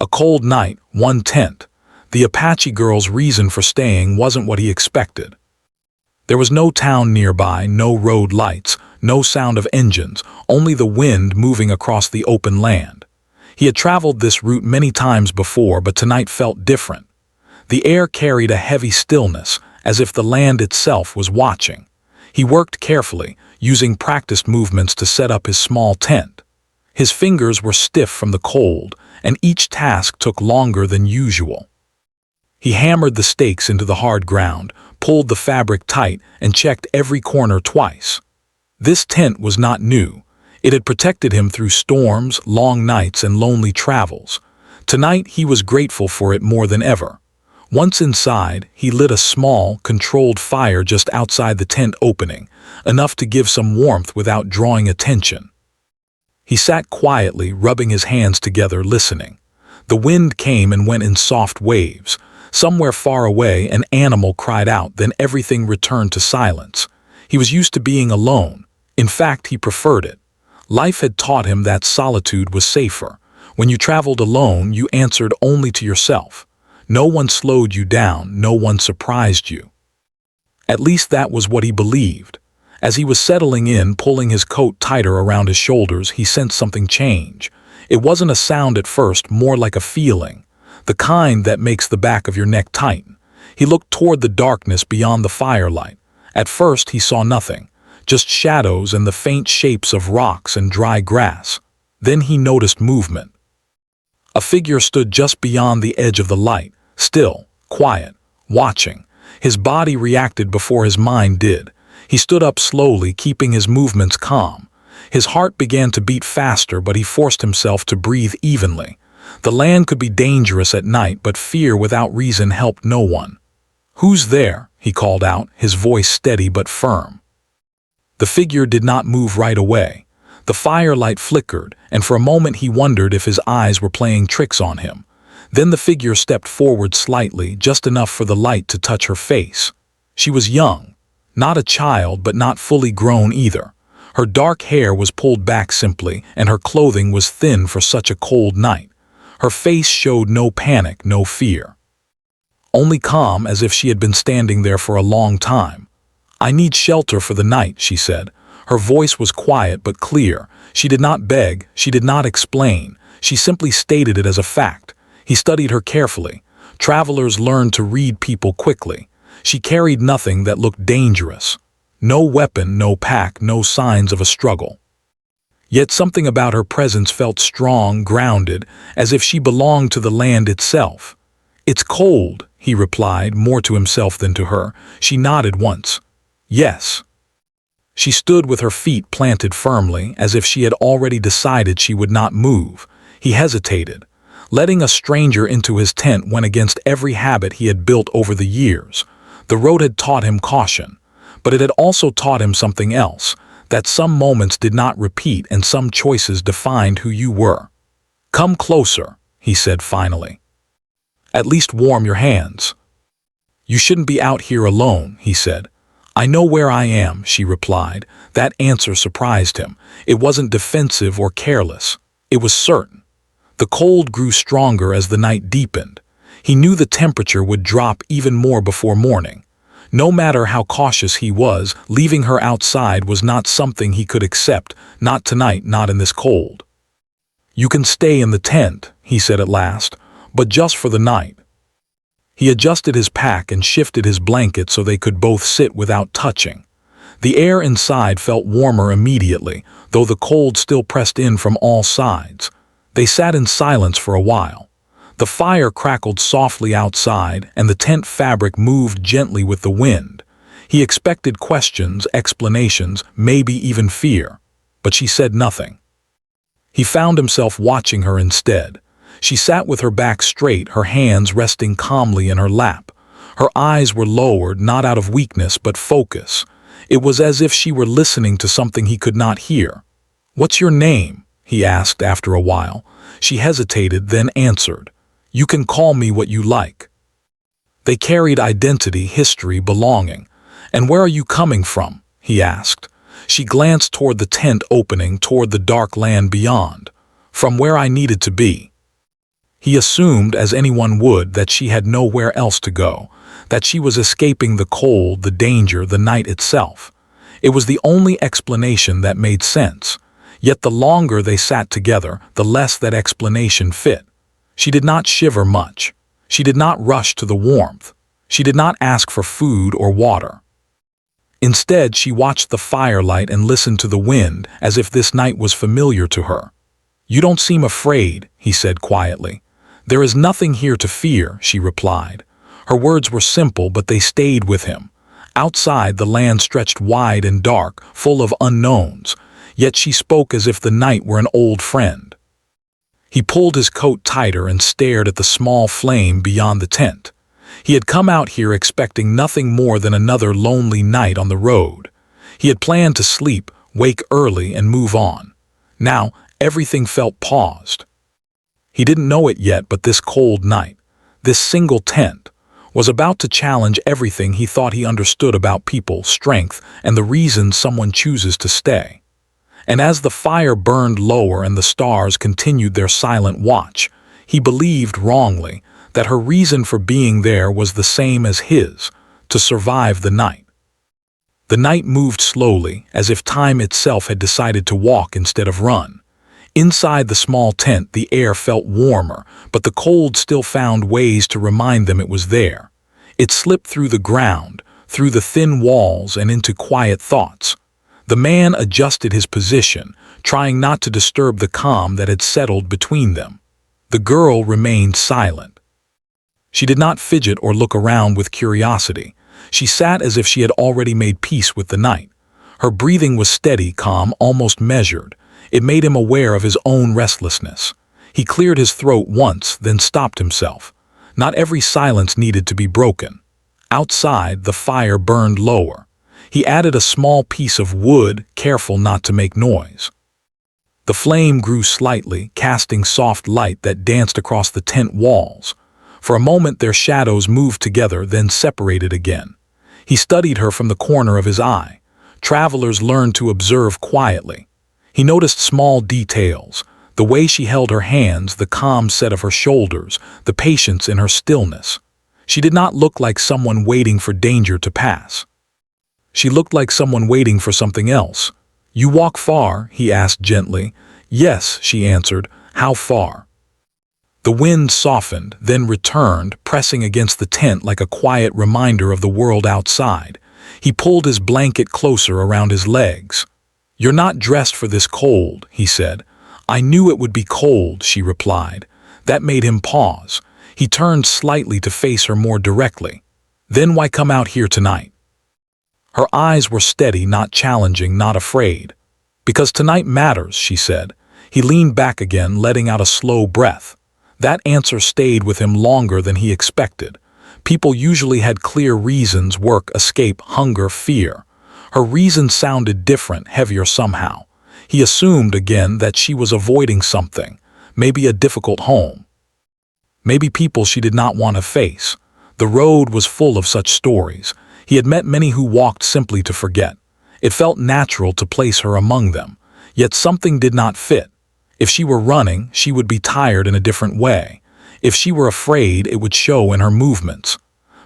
A cold night, one tent. The Apache girl's reason for staying wasn't what he expected. There was no town nearby, no road lights, no sound of engines, only the wind moving across the open land. He had traveled this route many times before, but tonight felt different. The air carried a heavy stillness, as if the land itself was watching. He worked carefully, using practiced movements to set up his small tent. His fingers were stiff from the cold, and each task took longer than usual. He hammered the stakes into the hard ground, pulled the fabric tight, and checked every corner twice. This tent was not new. It had protected him through storms, long nights, and lonely travels. Tonight he was grateful for it more than ever. Once inside, he lit a small, controlled fire just outside the tent opening, enough to give some warmth without drawing attention. He sat quietly, rubbing his hands together, listening. The wind came and went in soft waves. Somewhere far away, an animal cried out, then everything returned to silence. He was used to being alone. In fact, he preferred it. Life had taught him that solitude was safer. When you traveled alone, you answered only to yourself. No one slowed you down, no one surprised you. At least that was what he believed. As he was settling in, pulling his coat tighter around his shoulders, he sensed something change. It wasn't a sound at first, more like a feeling. The kind that makes the back of your neck tighten. He looked toward the darkness beyond the firelight. At first he saw nothing, just shadows and the faint shapes of rocks and dry grass. Then he noticed movement. A figure stood just beyond the edge of the light, still, quiet, watching. His body reacted before his mind did. He stood up slowly, keeping his movements calm. His heart began to beat faster, but he forced himself to breathe evenly. The land could be dangerous at night, but fear without reason helped no one. "Who's there?" he called out, his voice steady but firm. The figure did not move right away. The firelight flickered, and for a moment he wondered if his eyes were playing tricks on him. Then the figure stepped forward slightly, just enough for the light to touch her face. She was young, not a child, but not fully grown either. Her dark hair was pulled back simply, and her clothing was thin for such a cold night. Her face showed no panic, no fear. Only calm, as if she had been standing there for a long time. "I need shelter for the night," she said. Her voice was quiet but clear. She did not beg, she did not explain. She simply stated it as a fact. He studied her carefully. Travelers learned to read people quickly. She carried nothing that looked dangerous. No weapon, no pack, no signs of a struggle. Yet something about her presence felt strong, grounded, as if she belonged to the land itself. "It's cold," he replied, more to himself than to her. She nodded once. "Yes." She stood with her feet planted firmly, as if she had already decided she would not move. He hesitated. Letting a stranger into his tent went against every habit he had built over the years. The road had taught him caution, but it had also taught him something else, that some moments did not repeat and some choices defined who you were. "Come closer," he said finally. "At least warm your hands." "You shouldn't be out here alone," he said. "I know where I am," she replied. That answer surprised him. It wasn't defensive or careless. It was certain. The cold grew stronger as the night deepened. He knew the temperature would drop even more before morning. No matter how cautious he was, leaving her outside was not something he could accept, not tonight, not in this cold. "You can stay in the tent," he said at last, "but just for the night." He adjusted his pack and shifted his blanket so they could both sit without touching. The air inside felt warmer immediately, though the cold still pressed in from all sides. They sat in silence for a while. The fire crackled softly outside, and the tent fabric moved gently with the wind. He expected questions, explanations, maybe even fear, but she said nothing. He found himself watching her instead. She sat with her back straight, her hands resting calmly in her lap. Her eyes were lowered, not out of weakness, but focus. It was as if she were listening to something he could not hear. "What's your name?" he asked after a while. She hesitated, then answered, "You can call me what you like." They carried identity, history, belonging. "And where are you coming from?" he asked. She glanced toward the tent opening, toward the dark land beyond. "From where I needed to be." He assumed, as anyone would, that she had nowhere else to go, that she was escaping the cold, the danger, the night itself. It was the only explanation that made sense. Yet the longer they sat together, the less that explanation fit. She did not shiver much. She did not rush to the warmth. She did not ask for food or water. Instead, she watched the firelight and listened to the wind as if this night was familiar to her. "You don't seem afraid," he said quietly. "There is nothing here to fear," she replied. Her words were simple, but they stayed with him. Outside, the land stretched wide and dark, full of unknowns, yet she spoke as if the night were an old friend. He pulled his coat tighter and stared at the small flame beyond the tent. He had come out here expecting nothing more than another lonely night on the road. He had planned to sleep, wake early, and move on. Now, everything felt paused. He didn't know it yet, but this cold night, this single tent, was about to challenge everything he thought he understood about people, strength, and the reasons someone chooses to stay. And as the fire burned lower and the stars continued their silent watch, he believed wrongly that her reason for being there was the same as his, to survive the night. The night moved slowly, as if time itself had decided to walk instead of run. Inside the small tent, the air felt warmer, but the cold still found ways to remind them it was there. It slipped through the ground, through the thin walls, and into quiet thoughts. The man adjusted his position, trying not to disturb the calm that had settled between them. The girl remained silent. She did not fidget or look around with curiosity. She sat as if she had already made peace with the night. Her breathing was steady, calm, almost measured. It made him aware of his own restlessness. He cleared his throat once, then stopped himself. Not every silence needed to be broken. Outside, the fire burned lower. He added a small piece of wood, careful not to make noise. The flame grew slightly, casting soft light that danced across the tent walls. For a moment their shadows moved together, then separated again. He studied her from the corner of his eye. Travelers learned to observe quietly. He noticed small details, the way she held her hands, the calm set of her shoulders, the patience in her stillness. She did not look like someone waiting for danger to pass. She looked like someone waiting for something else. "You walk far?" he asked gently. "Yes," she answered. "How far?" The wind softened, then returned, pressing against the tent like a quiet reminder of the world outside. He pulled his blanket closer around his legs. "You're not dressed for this cold," he said. "I knew it would be cold," she replied. That made him pause. He turned slightly to face her more directly. "Then why come out here tonight?" Her eyes were steady, not challenging, not afraid. "Because tonight matters," she said. He leaned back again, letting out a slow breath. That answer stayed with him longer than he expected. People usually had clear reasons: work, escape, hunger, fear. Her reason sounded different, heavier somehow. He assumed again that she was avoiding something, maybe a difficult home. Maybe people she did not want to face. The road was full of such stories. He had met many who walked simply to forget. It felt natural to place her among them. Yet something did not fit. If she were running, she would be tired in a different way. If she were afraid, it would show in her movements.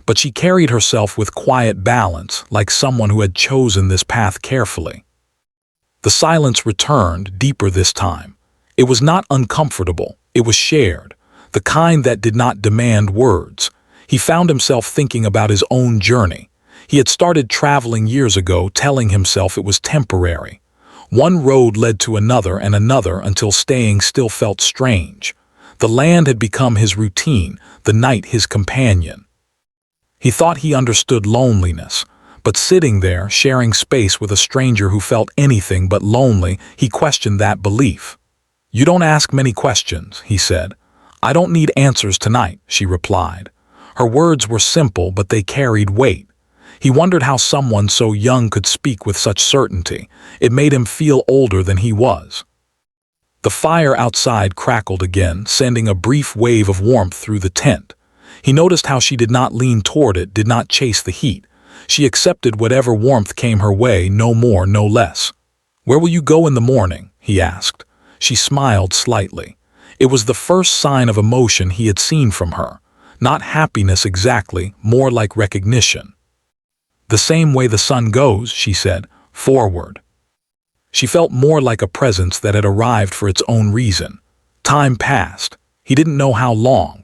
But she carried herself with quiet balance, like someone who had chosen this path carefully. The silence returned, deeper this time. It was not uncomfortable, it was shared, the kind that did not demand words. He found himself thinking about his own journey. He had started traveling years ago, telling himself it was temporary. One road led to another and another until staying still felt strange. The land had become his routine, the night his companion. He thought he understood loneliness, but sitting there, sharing space with a stranger who felt anything but lonely, he questioned that belief. "You don't ask many questions," he said. "I don't need answers tonight," she replied. Her words were simple, but they carried weight. He wondered how someone so young could speak with such certainty. It made him feel older than he was. The fire outside crackled again, sending a brief wave of warmth through the tent. He noticed how she did not lean toward it, did not chase the heat. She accepted whatever warmth came her way, no more, no less. "Where will you go in the morning?" he asked. She smiled slightly. It was the first sign of emotion he had seen from her. Not happiness exactly, more like recognition. "The same way the sun goes," she said, "forward." She felt more like a presence that had arrived for its own reason. Time passed. He didn't know how long.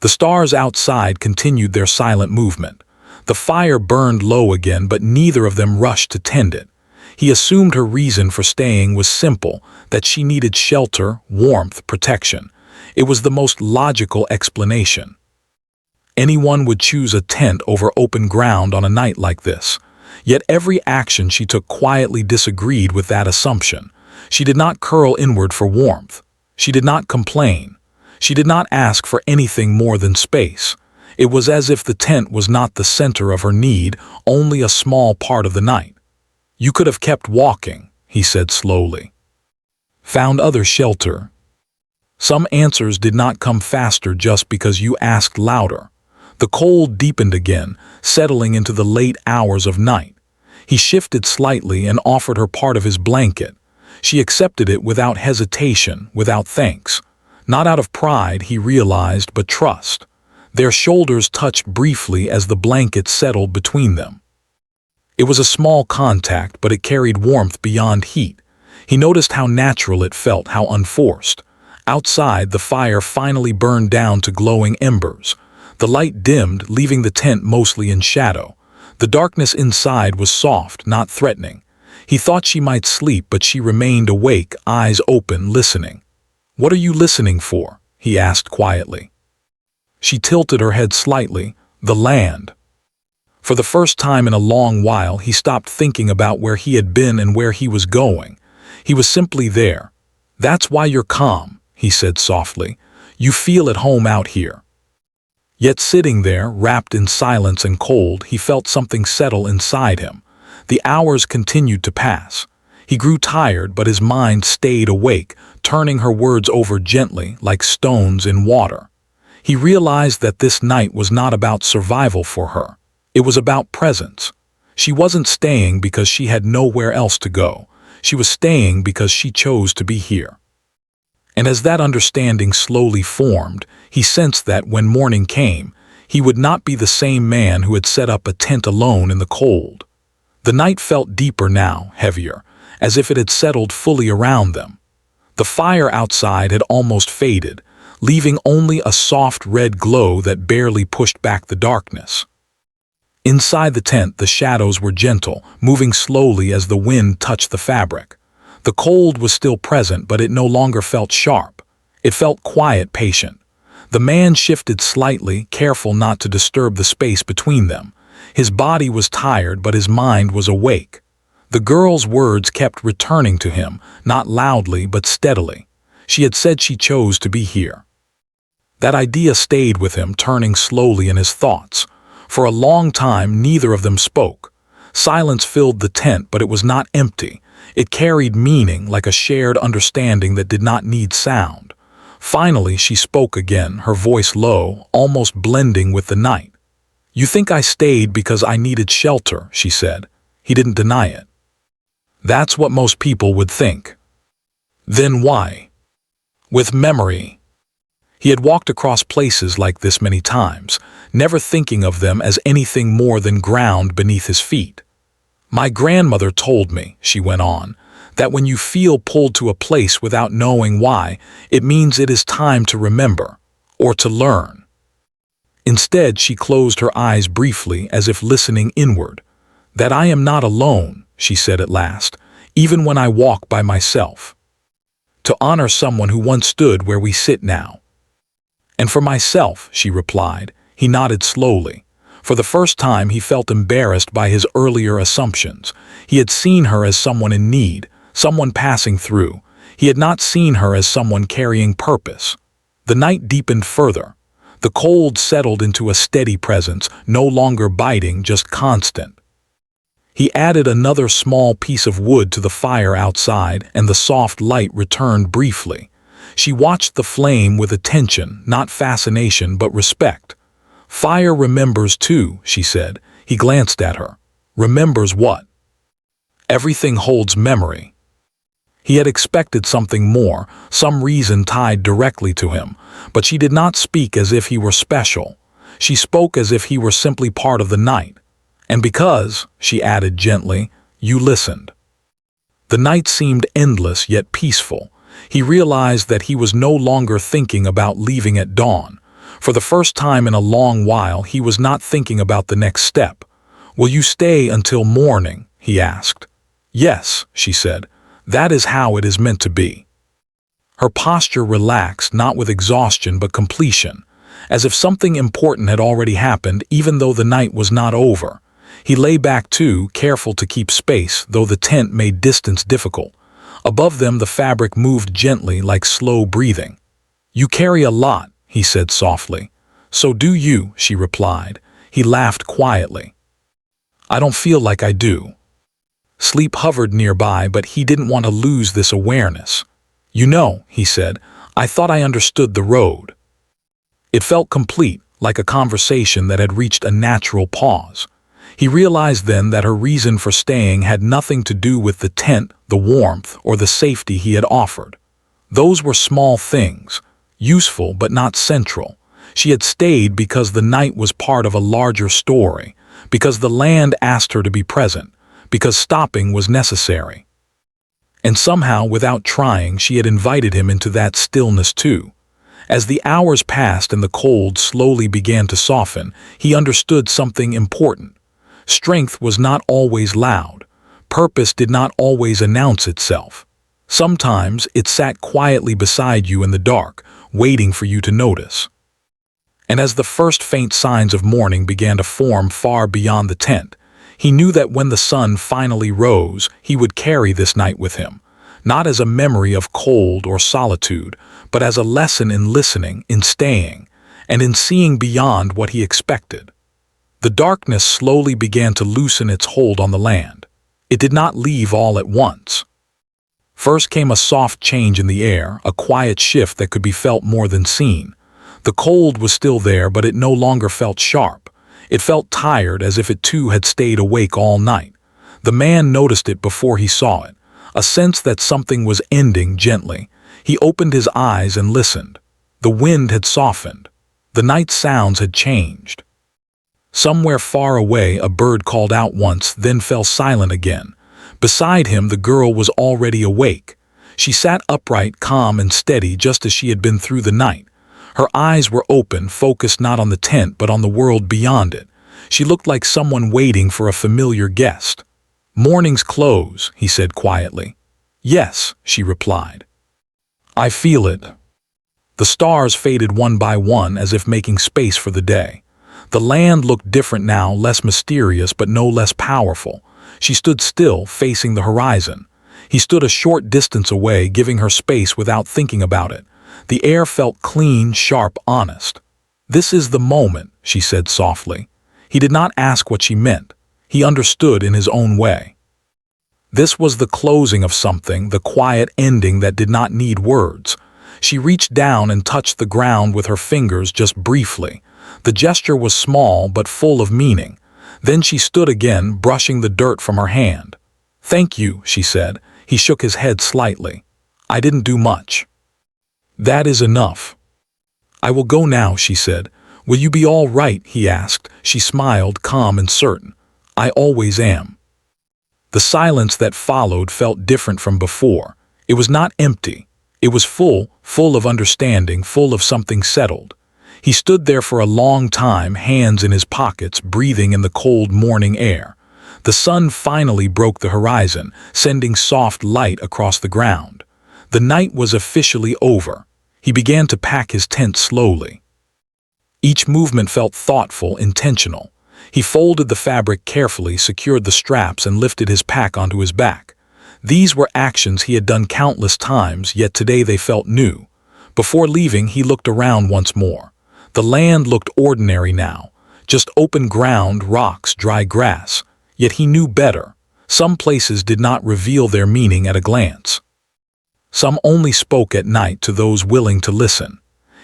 The stars outside continued their silent movement. The fire burned low again, but neither of them rushed to tend it. He assumed her reason for staying was simple, that she needed shelter, warmth, protection. It was the most logical explanation. Anyone would choose a tent over open ground on a night like this. Yet every action she took quietly disagreed with that assumption. She did not curl inward for warmth. She did not complain. She did not ask for anything more than space. It was as if the tent was not the center of her need, only a small part of the night. "You could have kept walking," he said slowly. "Found other shelter." Some answers did not come faster just because you asked louder. The cold deepened again, settling into the late hours of night. He shifted slightly and offered her part of his blanket. She accepted it without hesitation, without thanks. Not out of pride, he realized, but trust. Their shoulders touched briefly as the blanket settled between them. It was a small contact, but it carried warmth beyond heat. He noticed how natural it felt, how unforced. Outside, the fire finally burned down to glowing embers. The light dimmed, leaving the tent mostly in shadow. The darkness inside was soft, not threatening. He thought she might sleep, but she remained awake, eyes open, listening. "What are you listening for?" he asked quietly. She tilted her head slightly. "The land." For the first time in a long while, he stopped thinking about where he had been and where he was going. He was simply there. "That's why you're calm," he said softly. "You feel at home out here." Yet sitting there, wrapped in silence and cold, he felt something settle inside him. The hours continued to pass. He grew tired, but his mind stayed awake, turning her words over gently, like stones in water. He realized that this night was not about survival for her. It was about presence. She wasn't staying because she had nowhere else to go. She was staying because she chose to be here. And as that understanding slowly formed, he sensed that when morning came, he would not be the same man who had set up a tent alone in the cold. The night felt deeper now, heavier, as if it had settled fully around them. The fire outside had almost faded, leaving only a soft red glow that barely pushed back the darkness. Inside the tent, the shadows were gentle, moving slowly as the wind touched the fabric. The cold was still present, but it no longer felt sharp. It felt quiet, patient. The man shifted slightly, careful not to disturb the space between them. His body was tired, but his mind was awake. The girl's words kept returning to him, not loudly but steadily. She had said she chose to be here. That idea stayed with him, turning slowly in his thoughts. For a long time, neither of them spoke. Silence filled the tent, but it was not empty. It carried meaning, like a shared understanding that did not need sound. Finally, she spoke again, her voice low, almost blending with the night. "You think I stayed because I needed shelter," she said. He didn't deny it. "That's what most people would think." "Then why?" "With memory." He had walked across places like this many times, never thinking of them as anything more than ground beneath his feet. "My grandmother told me," she went on, "that when you feel pulled to a place without knowing why, it means it is time to remember, or to learn." Instead, she closed her eyes briefly, as if listening inward. "That I am not alone," she said at last, "even when I walk by myself. To honor someone who once stood where we sit now." "And for myself," she replied. He nodded slowly. For the first time, he felt embarrassed by his earlier assumptions. He had seen her as someone in need, someone passing through. He had not seen her as someone carrying purpose. The night deepened further. The cold settled into a steady presence, no longer biting, just constant. He added another small piece of wood to the fire outside, and the soft light returned briefly. She watched the flame with attention, not fascination, but respect. "Fire remembers too," she said. He glanced at her. "Remembers what?" "Everything holds memory." He had expected something more, some reason tied directly to him, but she did not speak as if he were special. She spoke as if he were simply part of the night. And because, she added gently, you listened. The night seemed endless yet peaceful. He realized that he was no longer thinking about leaving at dawn. For the first time in a long while, he was not thinking about the next step. Will you stay until morning? He asked. Yes, she said. That is how it is meant to be. Her posture relaxed, not with exhaustion but completion, as if something important had already happened even though the night was not over. He lay back too, careful to keep space, though the tent made distance difficult. Above them the fabric moved gently like slow breathing. You carry a lot, he said softly. So do you, she replied. He laughed quietly. I don't feel like I do. Sleep hovered nearby, but he didn't want to lose this awareness. You know, he said, I thought I understood the road. It felt complete, like a conversation that had reached a natural pause. He realized then that her reason for staying had nothing to do with the tent, the warmth, or the safety he had offered. Those were small things, useful but not central. She had stayed because the night was part of a larger story, because the land asked her to be present, because stopping was necessary. And somehow, without trying, she had invited him into that stillness too. As the hours passed and the cold slowly began to soften, he understood something important. Strength was not always loud. Purpose did not always announce itself. Sometimes it sat quietly beside you in the dark, waiting for you to notice. And as the first faint signs of morning began to form far beyond the tent, he knew that when the sun finally rose, he would carry this night with him, not as a memory of cold or solitude, but as a lesson in listening, in staying, and in seeing beyond what he expected. The darkness slowly began to loosen its hold on the land. It did not leave all at once. First came a soft change in the air, a quiet shift that could be felt more than seen. The cold was still there, but it no longer felt sharp. It felt tired, as if it too had stayed awake all night. The man noticed it before he saw it, a sense that something was ending gently. He opened his eyes and listened. The wind had softened. The night sounds had changed. Somewhere far away, a bird called out once, then fell silent again. Beside him, the girl was already awake. She sat upright, calm and steady, just as she had been through the night. Her eyes were open, focused not on the tent, but on the world beyond it. She looked like someone waiting for a familiar guest. Morning's close, he said quietly. Yes, she replied. I feel it. The stars faded one by one, as if making space for the day. The land looked different now, less mysterious but no less powerful. She stood still, facing the horizon. He stood a short distance away, giving her space without thinking about it. The air felt clean, sharp, honest. This is the moment, she said softly. He did not ask what she meant. He understood in his own way. This was the closing of something, the quiet ending that did not need words. She reached down and touched the ground with her fingers just briefly. The gesture was small but full of meaning. Then she stood again, brushing the dirt from her hand. Thank you, she said. He shook his head slightly. I didn't do much. That is enough. I will go now, she said. Will you be all right? He asked. She smiled, calm and certain. I always am. The silence that followed felt different from before. It was not empty. It was full of understanding, full of something settled. He stood there for a long time, hands in his pockets, breathing in the cold morning air. The sun finally broke the horizon, sending soft light across the ground. The night was officially over. He began to pack his tent slowly. Each movement felt thoughtful, intentional. He folded the fabric carefully, secured the straps, and lifted his pack onto his back. These were actions he had done countless times, yet today they felt new. Before leaving, he looked around once more. The land looked ordinary now, just open ground, rocks, dry grass. Yet he knew better. Some places did not reveal their meaning at a glance. Some only spoke at night to those willing to listen.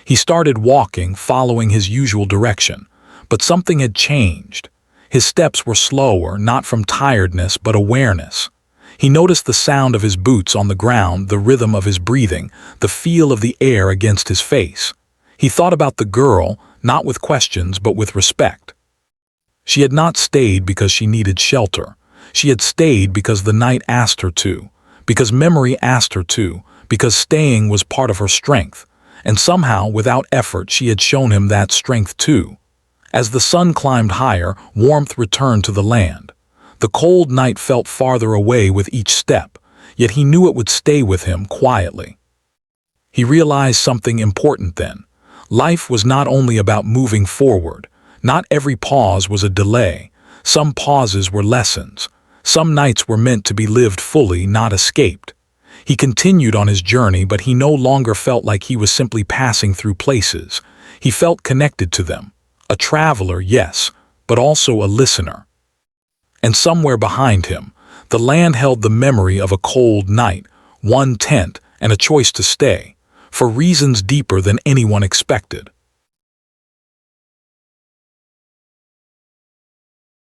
He started walking, following his usual direction, but something had changed. His steps were slower, not from tiredness but awareness. He noticed the sound of his boots on the ground, the rhythm of his breathing, the feel of the air against his face. He thought about the girl, not with questions but with respect. She had not stayed because she needed shelter. She had stayed because the night asked her to, because memory asked her to, because staying was part of her strength. And somehow, without effort, she had shown him that strength too. As the sun climbed higher, warmth returned to the land. The cold night felt farther away with each step, yet he knew it would stay with him quietly. He realized something important then. Life was not only about moving forward. Not every pause was a delay. Some pauses were lessons. Some nights were meant to be lived fully, not escaped. He continued on his journey, but he no longer felt like he was simply passing through places. He felt connected to them. A traveler, yes, but also a listener. And somewhere behind him, the land held the memory of a cold night, one tent, and a choice to stay, for reasons deeper than anyone expected.